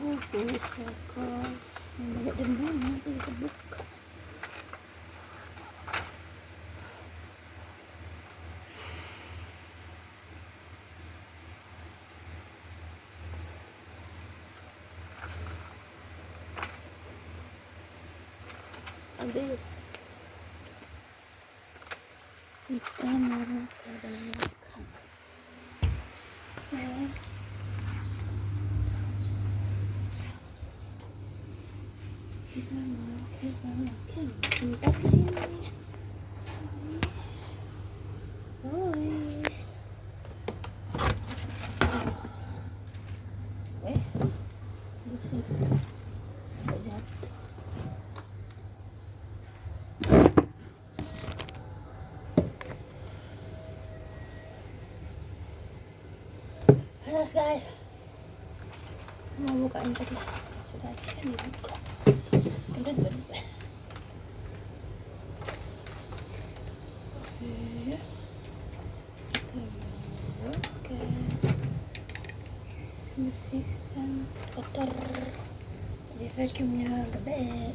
bisa kos banyak dendam nanti bisa buka. Habis kita mau pada makan. Kita makan tempat sini. Guys, buset, kok jatuh. Halo guys, mau bukain tadi sudah habis kan dibuka. Udah oke, bersihkan kotor di vacuumnya gede.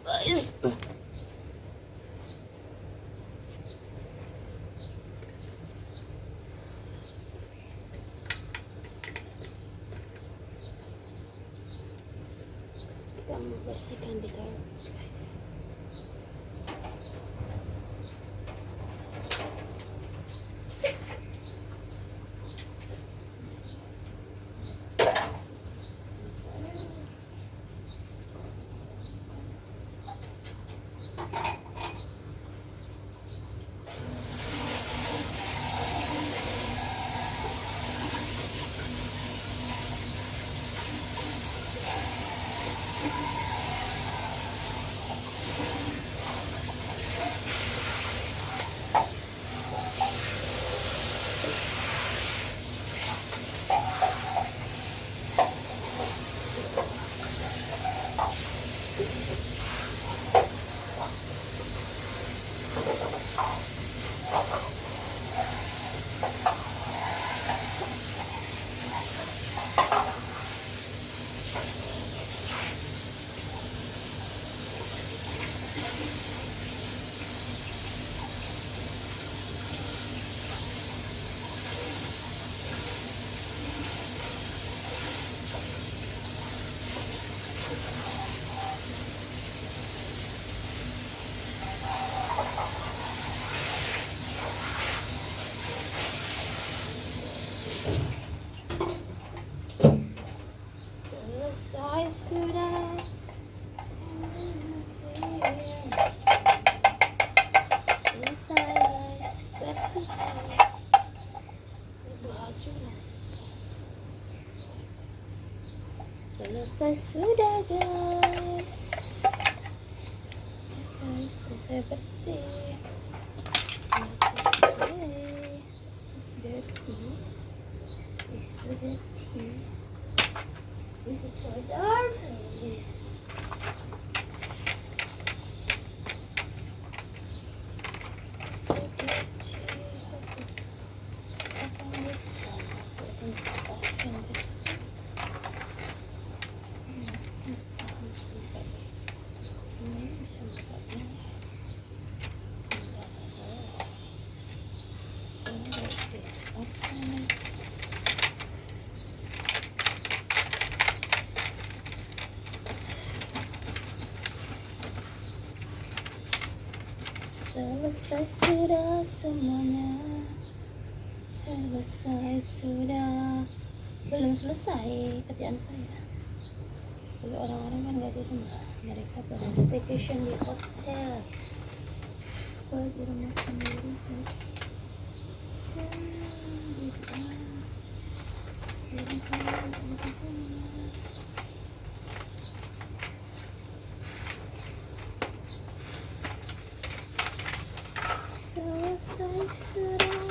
Guys, kita membersihkan di dalam, guys. Selesai sudah. Selesai guys, baju. Selesai sudah guys. Selesai bersih. This is so dirty. Selesai sudah semuanya. Selesai sudah. Belum selesai kerjaan saya. Dulu orang-orang kan nggak di rumah, mereka pada staycation di hotel. Gue di rumah sendiri guys. Selesai sudah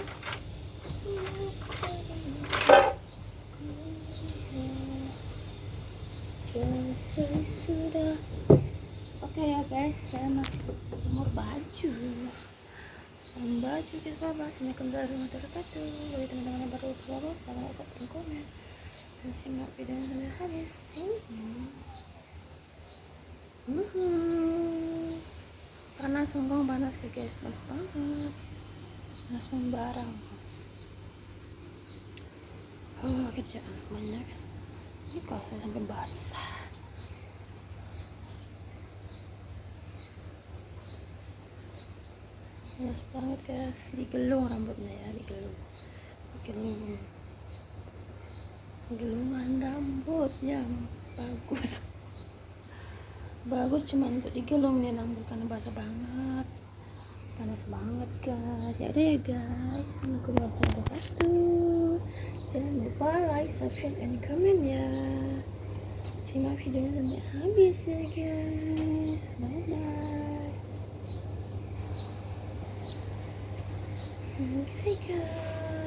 semua cerita. Selesai sudah. Oke ya guys, saya masih jemur baju. Baju kita bahas ini kembali wabarakatuh. Bagi teman-teman yang baru bergabung, silahkan like, subscribe, komen, dan simak video sampai habis. Panas sungguh panas ya guys, panas banget, panas membarang. Kerjaan banyak. Ini kalau saya sampai basah. Panas banget guys, digelung rambutnya ya, gelungan rambut yang bagus cuman untuk digelung nih rambut karena basah banget, panas banget guys. Ya udah ya guys, assalamualaikum warahmatullahi wabarakatuh. Jangan lupa like, subscribe, and comment ya. Simak videonya sampai habis ya guys. Bye bye. Okay guys.